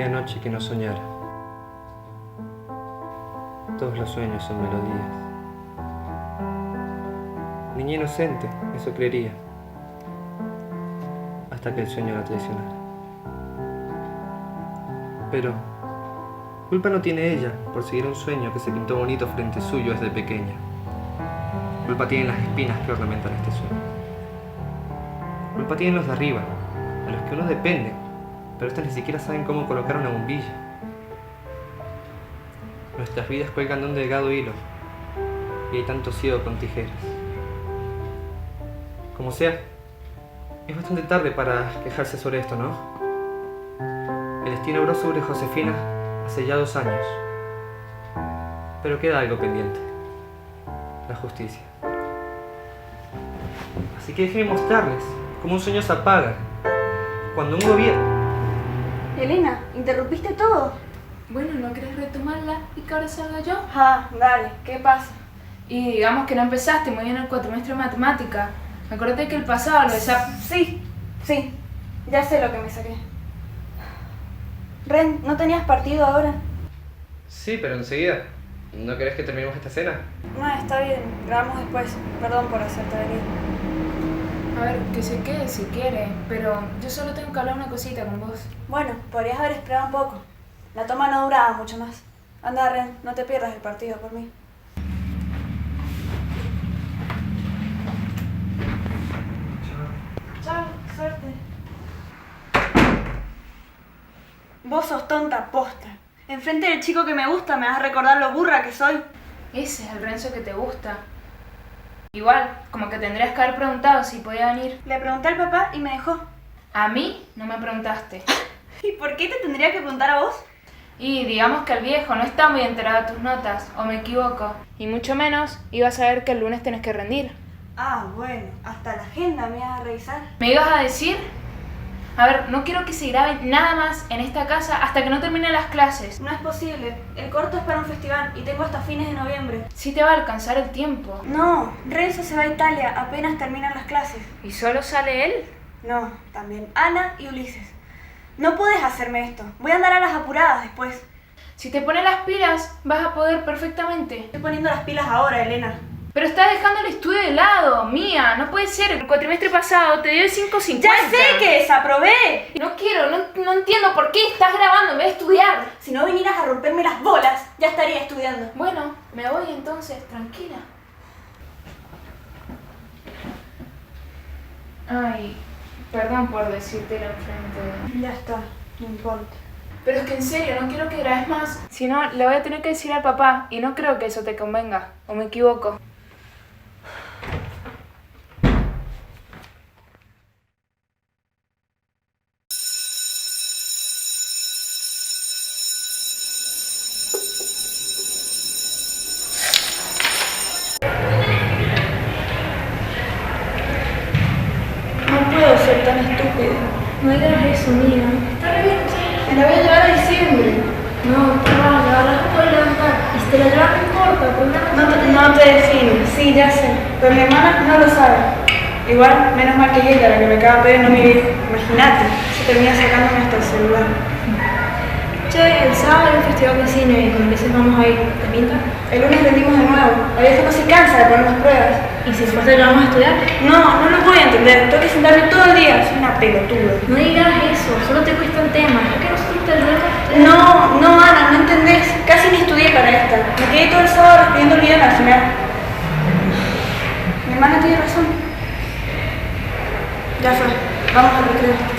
había noche que no soñara. Todos los sueños son melodías. Niña inocente, eso creería, hasta que el sueño la traicionara. Pero culpa no tiene ella por seguir un sueño que se pintó bonito frente suyo desde pequeña. Culpa tienen las espinas que ornamentan este sueño. Culpa tienen los de arriba, a los que uno depende, pero estos ni siquiera saben cómo colocar una bombilla. Nuestras vidas cuelgan de un delgado hilo y hay tanto ciego con tijeras. Como sea, es bastante tarde para quejarse sobre esto, ¿no? El destino obró sobre Josefina hace ya 2 años, pero queda algo pendiente: la justicia. Así que déjenme mostrarles cómo un sueño se apaga cuando un gobierno... Elena, ¿interrumpiste todo? Bueno, ¿no querés retomarla y que ahora salga yo? Ah, dale, ¿qué pasa? Y digamos que no empezaste muy bien el cuatrimestre de matemática. Acordate que el pasado lo de esa... Sí, ya sé lo que me saqué. Ren, ¿no tenías partido ahora? Sí, pero enseguida. ¿No querés que terminemos esta cena? No, está bien, grabamos después. Perdón por hacerte venir. A ver, que se quede si quiere, pero yo solo tengo que hablar una cosita con vos. Bueno, podrías haber esperado un poco. La toma no duraba mucho más. Anda, Ren, no te pierdas el partido por mí. Chao, suerte. Vos sos tonta posta. Enfrente del chico que me gusta me vas a recordar lo burra que soy. Ese es el Renzo que te gusta. Igual, como que tendrías que haber preguntado si podía venir. Le pregunté al papá y me dejó. A mí no me preguntaste. ¿Y por qué te tendría que preguntar a vos? Y digamos que el viejo no está muy enterado de tus notas, o me equivoco. Y mucho menos iba a saber que el lunes tenés que rendir. Ah, bueno, hasta la agenda me vas a revisar. ¿Me ibas a decir? A ver, no quiero que se grabe nada más en esta casa hasta que no terminen las clases. No es posible. El corto es para un festival y tengo hasta fines de noviembre. Sí te va a alcanzar el tiempo. No, Renzo se va a Italia apenas terminan las clases. ¿Y solo sale él? No, también Ana y Ulises. No puedes hacerme esto. Voy a andar a las apuradas después. Si te pones las pilas, vas a poder perfectamente. Estoy poniendo las pilas ahora, Elena. Pero estás dejando el estudio de lado, Mía. No puede ser. El cuatrimestre pasado te dio el 5.50. ¡Ya sé que desaprobé! No quiero, no entiendo por qué estás grabando en vez de estudiar. Si no vinieras a romperme las bolas, ya estaría estudiando. Bueno, me voy entonces, tranquila. Ay, perdón por decírtelo enfrente. Ya está, no importa. Pero es que en serio, no quiero que grabes más. Si no, le voy a tener que decir al papá y no creo que eso te convenga. ¿O me equivoco? No puedo ser tan estúpida. No digas eso, Mía. Está bien, me la voy a llevar a diciembre. No, te vas a llevar a la escuela y si te la llevas no importa, porque No te defino, sí, ya sé. Pero mi hermana no lo sabe. Igual, menos mal que ella, la que me acaba de pedir, no mi viejo. Imagínate, se termina sacándome hasta el celular. Che, el sábado hay un festival de cine y con veces vamos a ir. ¿Te pinta? El lunes rendimos de nuevo. La vieja no se cansa de ponernos pruebas. ¿Y si después te lo vamos a estudiar? No lo voy a entender. Tengo que sentarme todo el día. Soy una pelotuda. No digas eso, solo te cuesta el tema. ¿No que nosotros te ayudamos? No, Ana, no entendés. Casi ni estudié para esta. Me quedé todo el sábado escribiendo el video al final. Mi hermana tiene razón. Ya fue. Vamos al recreo.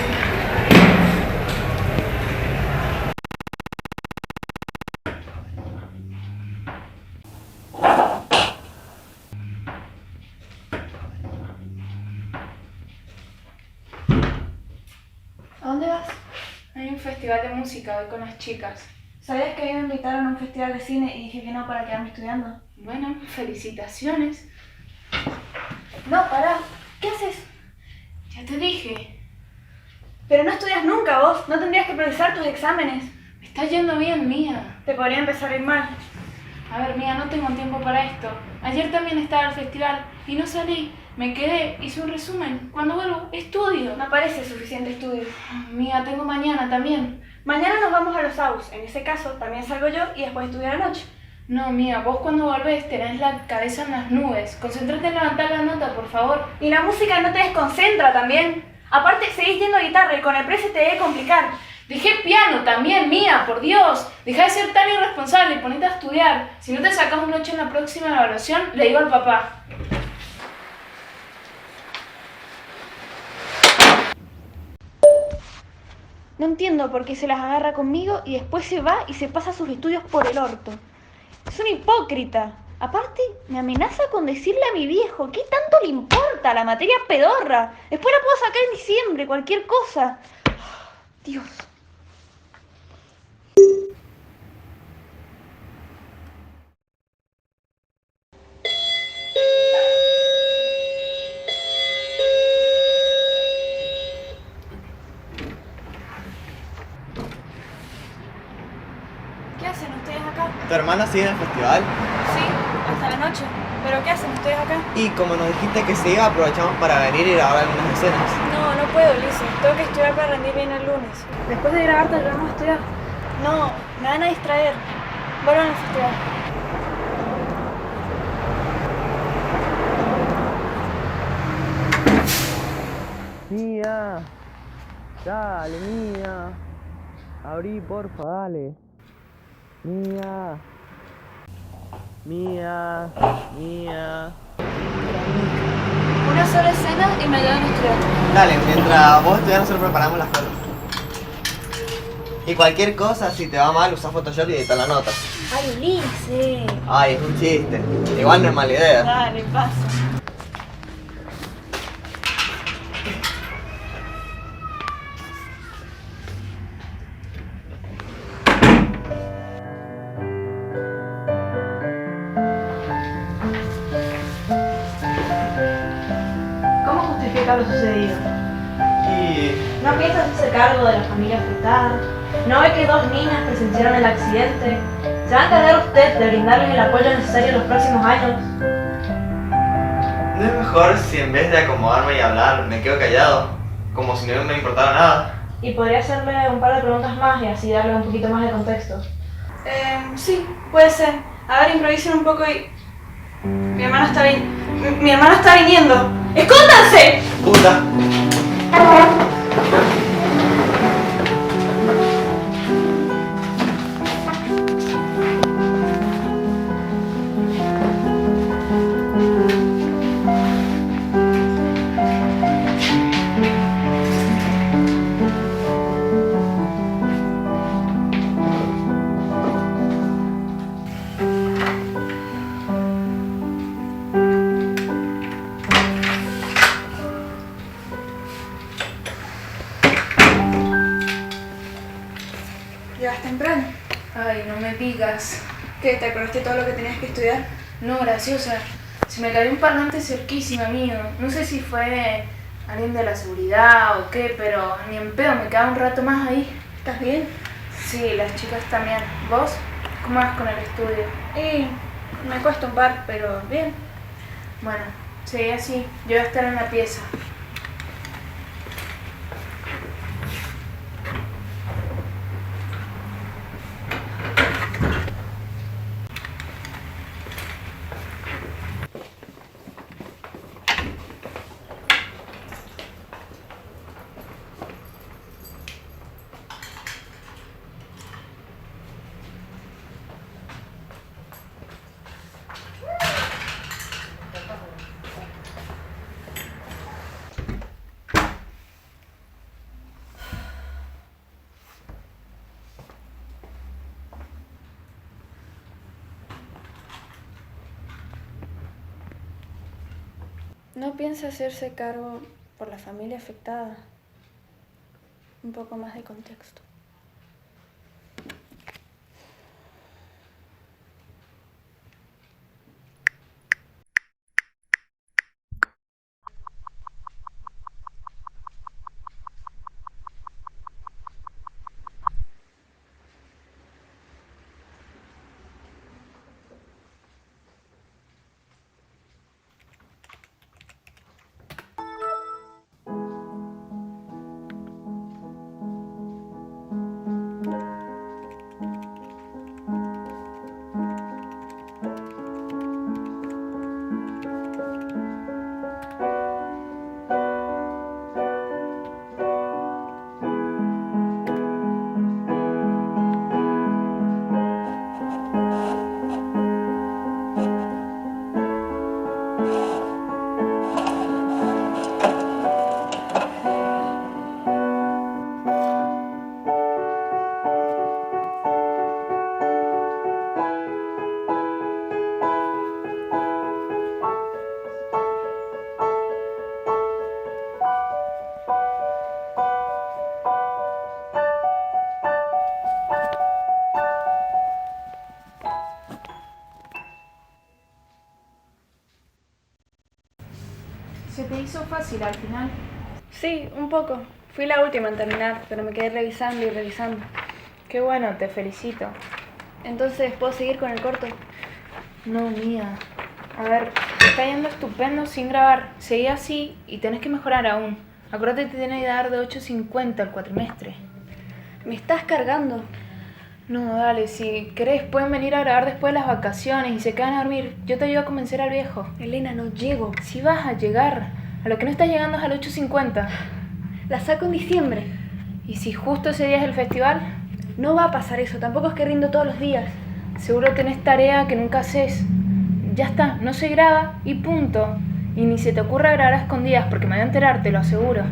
¿A dónde vas? Hay un festival de música hoy con las chicas. ¿Sabías que a mí me invitaron a un festival de cine y dije que no para quedarme estudiando? Bueno, felicitaciones. No, pará. ¿Qué haces? Ya te dije. Pero no estudias nunca vos. No tendrías que priorizar tus exámenes. Me está yendo bien, Mía. Te podría empezar a ir mal. A ver, Mía, no tengo tiempo para esto. Ayer también estaba al festival y no salí. Me quedé, hice un resumen. Cuando vuelvo, estudio. No parece suficiente estudio. Mía, tengo mañana también. Mañana nos vamos a los AUS. En ese caso, también salgo yo y después estudio la noche. No, Mía, vos cuando volvés tenés la cabeza en las nubes. Concéntrate en levantar la nota, por favor. Y la música no te desconcentra también. Aparte, seguís yendo a guitarra y con el precio te debe complicar. Dejé piano también, Mía, por Dios. Dejá de ser tan irresponsable y ponete a estudiar. Si no te sacas un 8 en la próxima evaluación, le digo al papá. No entiendo por qué se las agarra conmigo y después se va y se pasa sus estudios por el orto. Es un hipócrita. Aparte, me amenaza con decirle a mi viejo, ¿qué tanto le importa? La materia pedorra. Después la puedo sacar en diciembre, cualquier cosa. Dios. ¿Qué hacen ustedes acá? ¿Tu hermana sigue en el festival? Sí, hasta la noche. ¿Pero qué hacen ustedes acá? Y como nos dijiste que se iba, aprovechamos para venir y grabar algunas escenas. No puedo, Ulises. Tengo que estudiar para rendir bien el lunes. Después de grabar, te vamos a estudiar. No, me van a distraer. Vuelvan al festival. Mía, dale, Mía. Abrí, porfa, dale. Mía. Mía. Una sola escena y me ayudan a estudiar. Dale, mientras vos estudias nosotros preparamos las fotos. Y cualquier cosa, si te va mal, usa Photoshop y edita la nota. Ay, Ulises. Ay, es un chiste. Igual no es mala idea. Dale, pasa. ¿Cómo justifica lo sucedido? Y... ¿No piensa hacerse cargo de la familia afectada? ¿No ve que 2 niñas presenciaron el accidente? ¿Se va a encargar usted de brindarles el apoyo necesario en los próximos años? ¿no es mejor si en vez de acomodarme y hablar, me quedo callado? Como si no me importara nada. Y podría hacerle un par de preguntas más y así darle un poquito más de contexto. Sí, puede ser. A ver, improvisen un poco y... Mi hermana está viniendo. ¡Escóndanse! ¡Puta! Llegas temprano. Ay, no me digas. ¿Qué? ¿Te acordaste todo lo que tenías que estudiar? No, graciosa. Se me cayó un parlante cerquísima, mío. No sé si fue alguien de la seguridad o qué, pero ni en pedo, me quedaba un rato más ahí. ¿Estás bien? Sí, las chicas también. ¿Vos? ¿Cómo vas con el estudio? Y me cuesta un par, pero bien. Bueno, seguí así. Yo voy a estar en la pieza. ¿No piensa hacerse cargo por la familia afectada? Un poco más de contexto. ¿Se te hizo fácil al final? Sí, un poco. Fui la última en terminar, pero me quedé revisando y revisando. Qué bueno, te felicito. Entonces, ¿puedo seguir con el corto? No, mía. A ver, te está yendo estupendo sin grabar. Seguí así y tenés que mejorar aún. Acuérdate que te tiene que dar de 8.50 el cuatrimestre. Me estás cargando. No, dale, si querés pueden venir a grabar después de las vacaciones y se quedan a dormir. Yo te ayudo a convencer al viejo. Elena, no llego. Si vas a llegar. A lo que no estás llegando es al 8.50. La saco en diciembre. ¿Y si justo ese día es el festival? No va a pasar eso, tampoco es que rindo todos los días. Seguro tenés tarea que nunca haces. Ya está, no se graba y punto. Y ni se te ocurra grabar a escondidas porque me voy a enterar, te lo aseguro.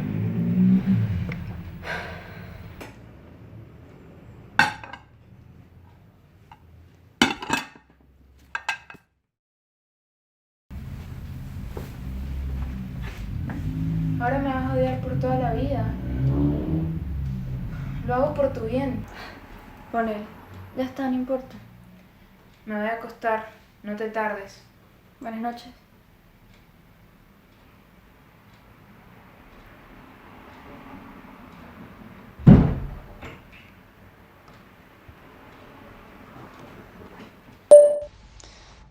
Ahora me vas a odiar por toda la vida. Lo hago por tu bien. Ponele. Ya está, no importa. Me voy a acostar, no te tardes. Buenas noches.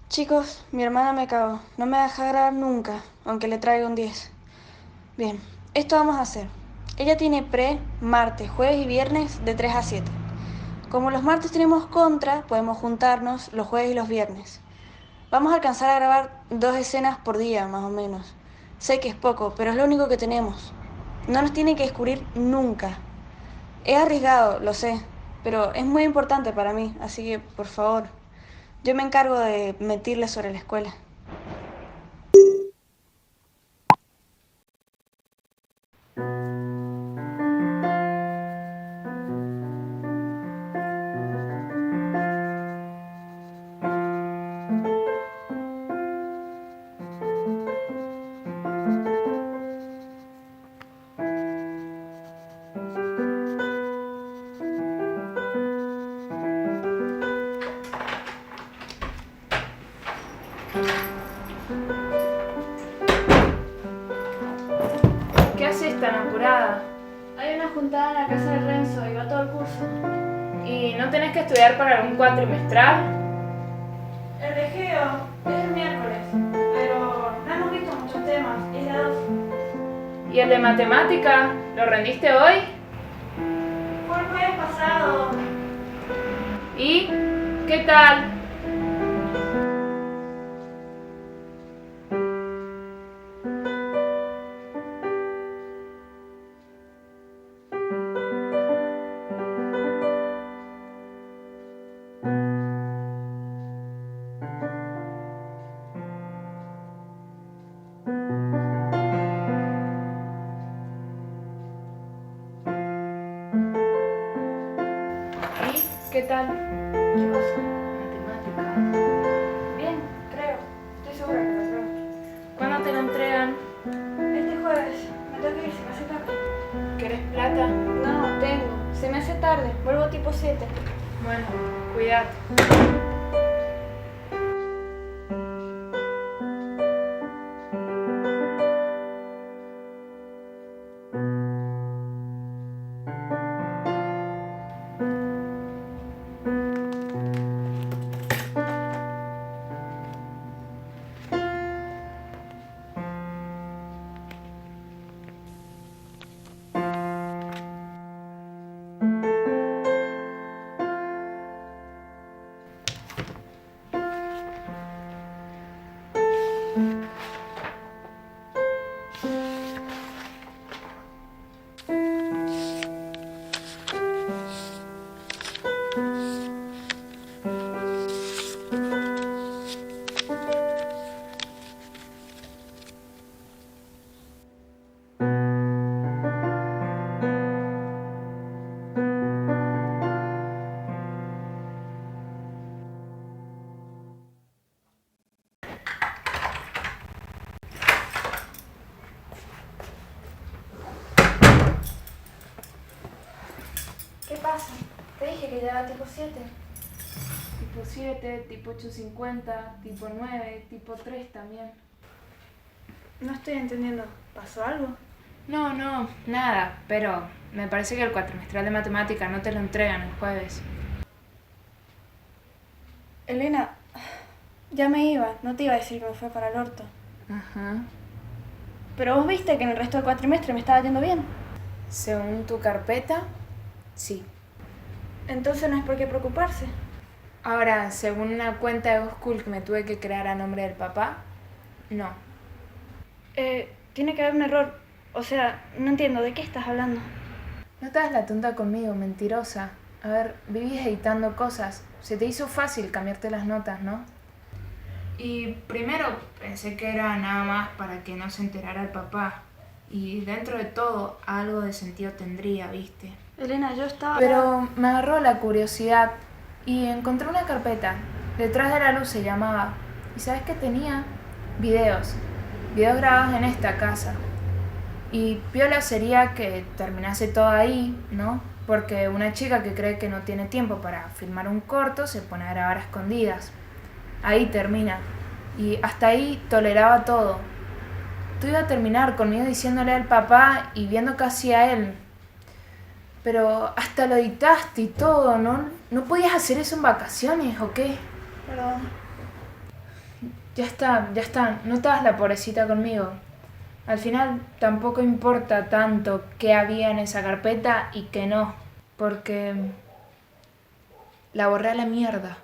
Chicos, mi hermana me cagó. No me deja grabar nunca, aunque le traiga un 10. Bien, esto vamos a hacer. Ella tiene martes, jueves y viernes de 3 a 7. Como los martes tenemos contra, podemos juntarnos los jueves y los viernes. Vamos a alcanzar a grabar 2 escenas por día, más o menos. Sé que es poco, pero es lo único que tenemos. No nos tienen que descubrir nunca. Es arriesgado, lo sé, pero es muy importante para mí, así que, por favor, yo me encargo de mentirles sobre la escuela. ¿Qué haces tan apurada? Hay una juntada en la casa de Renzo y va todo el curso. ¿Y no tenés que estudiar para algún cuatrimestral? El de Geo es el miércoles, pero no hemos visto muchos temas, es de 2. ¿Y el de matemática? ¿Lo rendiste hoy? Fue el jueves pasado. ¿Y qué tal? ¿Y qué tal? ¿Qué cosa? Matemática. Bien, creo. Estoy segura que lo creo. ¿Cuándo te lo entregan? Este jueves. Me tengo que ir, se me hace tarde. ¿Querés plata? No, tengo. Se me hace tarde. Vuelvo tipo 7. Bueno, cuidate. ¿Qué pasa? Te dije que llegaba tipo 7. Tipo 7, tipo 8.50, tipo 9, tipo 3 también. No estoy entendiendo. ¿Pasó algo? No, nada, pero me parece que el cuatrimestral de matemática no te lo entregan el jueves. Elena, ya me iba. No te iba a decir que me fue para el orto. Ajá. Pero vos viste que en el resto del cuatrimestre me estaba yendo bien. Según tu carpeta, sí. Entonces no es por qué preocuparse. Ahora, según una cuenta de GoSchool que me tuve que crear a nombre del papá, no. Tiene que haber un error. O sea, no entiendo. ¿De qué estás hablando? No te hagas la tonta conmigo, mentirosa. A ver, vivís editando cosas. Se te hizo fácil cambiarte las notas, ¿no? Y primero pensé que era nada más para que no se enterara el papá. Y dentro de todo, algo de sentido tendría, ¿viste? Elena, yo estaba... Pero me agarró la curiosidad y encontré una carpeta. Detrás de la luz se llamaba. ¿Y sabes qué tenía? Videos. Videos grabados en esta casa. Y piola sería que terminase todo ahí, ¿no? Porque una chica que cree que no tiene tiempo para filmar un corto se pone a grabar a escondidas. Ahí termina. Y hasta ahí toleraba todo. Tú ibas a terminar conmigo diciéndole al papá y viendo qué hacía él. Pero hasta lo editaste y todo, ¿no? ¿No podías hacer eso en vacaciones o qué? Perdón. Ya está. No te hagas la pobrecita conmigo. Al final tampoco importa tanto qué había en esa carpeta y qué no. Porque la borré a la mierda.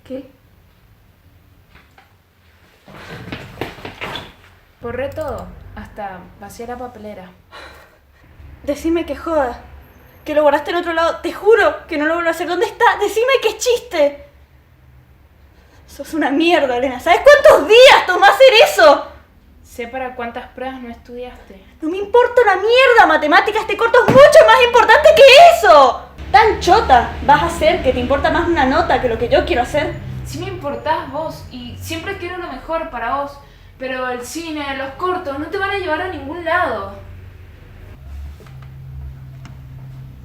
¿Qué? Borré todo, hasta vacié la papelera. Decime que joda. Que lo guardaste en otro lado. Te juro que no lo vuelvo a hacer. ¿Dónde está? Decime que es chiste. Sos una mierda, Elena. ¿Sabes cuántos días tomó hacer eso? Sé para cuántas pruebas no estudiaste. No me importa una mierda, matemáticas. Este corto es mucho más importante que eso. Tan chota vas a hacer que te importa más una nota que lo que yo quiero hacer. Sí me importás vos y siempre quiero lo mejor para vos. Pero el cine, los cortos, no te van a llevar a ningún lado.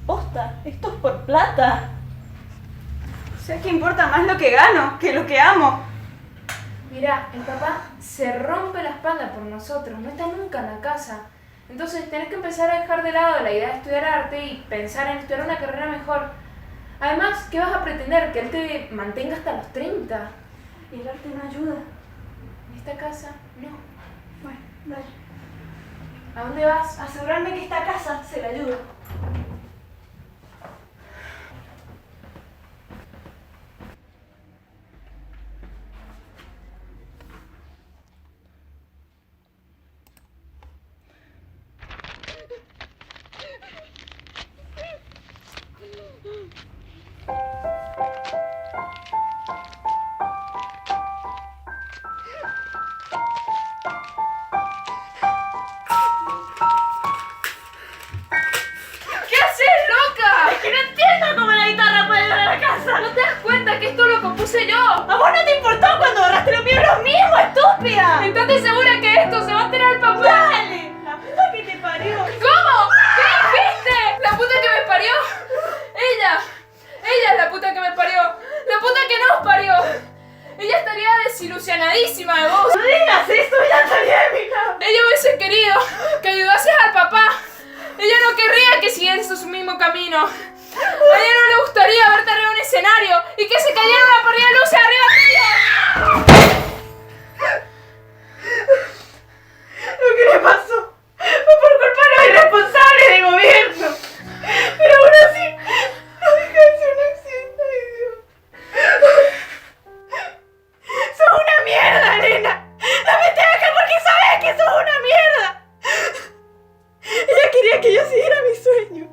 Posta, esto es por plata. O sea que importa más lo que gano que lo que amo. Mira, el papá se rompe la espalda por nosotros, no está nunca en la casa. Entonces tenés que empezar a dejar de lado la idea de estudiar arte y pensar en estudiar una carrera mejor. Además, ¿qué vas a pretender? ¿Que él te mantenga hasta los 30? Y el arte no ayuda. ¿En esta casa? No. Bueno, dale. ¿A dónde vas? Asegurarme que esta casa se la ayuda. ¿Qué haces, loca? Es que no entiendo cómo la guitarra puede llegar a la casa. ¿No te das cuenta que esto lo compuse yo? ¿A vos no te importó cuando agarraste los míos los mismos, estúpida? ¿Estás segura que esto se va a enterar el papá? ¡Dale! La puta que te parió. ¿Cómo? ¿Qué dijiste? ¿La puta que me parió? Ella es la puta que me parió. La puta que nos parió. Ella estaría desilusionadísima de vos. No digas eso, ya salí de mi casa. Ella hubiese querido que ayudases al papá. Ella no querría que siguieses su mismo camino. A ella no le gustaría verte arriba de un escenario y que se cayera una parrilla de luces arriba tuya. Lo que le pasó fue por culpa de los irresponsables del gobierno. Pero aún así, no deja de ser un accidente. Ay, Dios. ¡Sos una mierda, Elena! ¡No me te dejes porque sabes que sos una mierda! Ella quería que yo siguiera mi sueño.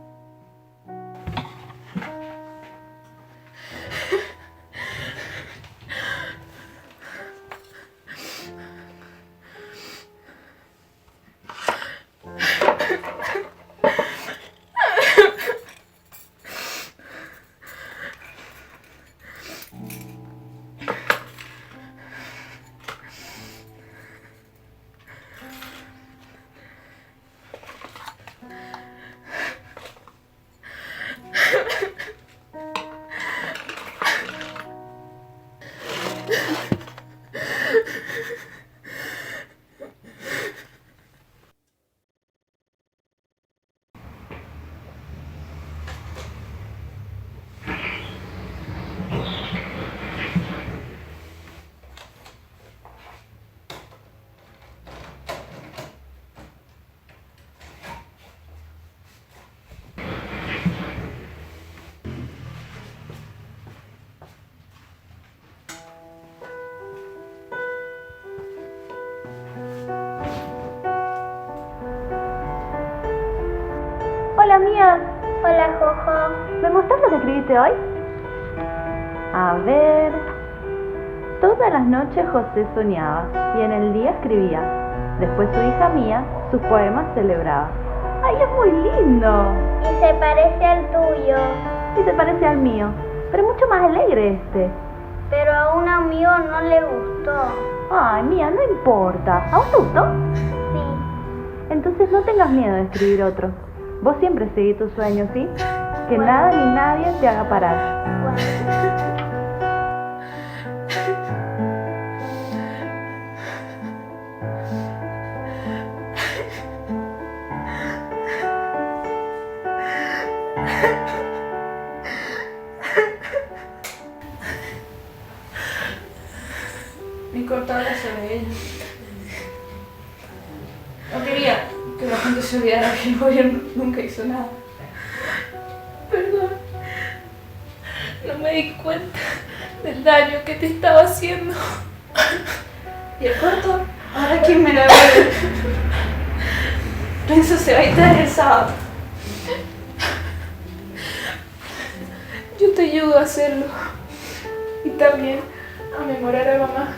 Hola, Mía. Hola, Jojo. ¿Me mostrás lo que escribiste hoy? A ver... Todas las noches José soñaba y en el día escribía. Después su hija Mía sus poemas celebraba. ¡Ay, es muy lindo! Y se parece al tuyo. Y se parece al mío, pero mucho más alegre este. Pero a un amigo no le gustó. Ay, Mía, no importa. ¿A vos te gustó? Sí. Entonces no tengas miedo de escribir otro. Vos siempre seguí tus sueños, ¿sí? Que Bueno. nada ni nadie te haga parar. Bueno. Me cortaba sobre ella. No quería que la gente se olvidara que el gobierno nunca hizo nada. Perdón. No me di cuenta del daño que te estaba haciendo. Y el corto, ahora quién me lo devuelve. Renzo se va a ir el sábado. Yo te ayudo a hacerlo. Y también a memorar a mamá.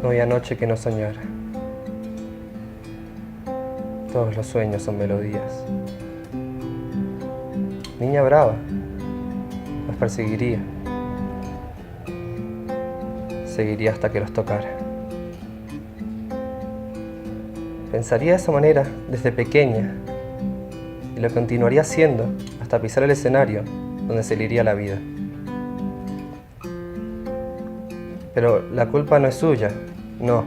No había noche que no soñara. Todos los sueños son melodías. Niña brava, los perseguiría. Seguiría hasta que los tocara. Pensaría de esa manera desde pequeña y lo continuaría haciendo hasta pisar el escenario donde se le iría la vida. Pero la culpa no es suya, no.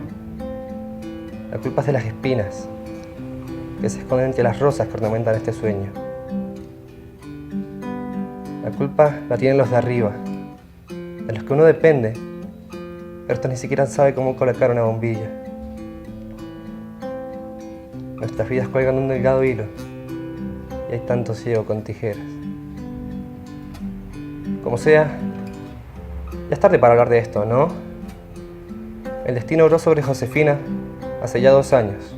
La culpa es de las espinas que se esconden entre las rosas que ornamentan este sueño. La culpa la tienen los de arriba, de los que uno depende, pero estos ni siquiera sabe cómo colocar una bombilla. Nuestras vidas cuelgan un delgado hilo y hay tanto ciego con tijeras. Como sea, ya es tarde para hablar de esto, ¿no? El destino obró sobre Josefina hace ya 2 años.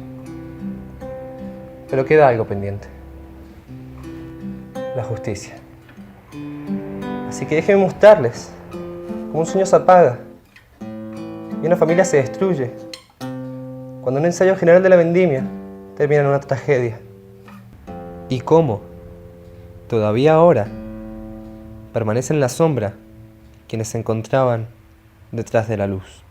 Pero queda algo pendiente. La justicia. Así que déjenme mostrarles cómo un sueño se apaga y una familia se destruye cuando un ensayo general de la vendimia termina en una tragedia. Y cómo, todavía ahora, permanecen en la sombra quienes se encontraban detrás de la luz.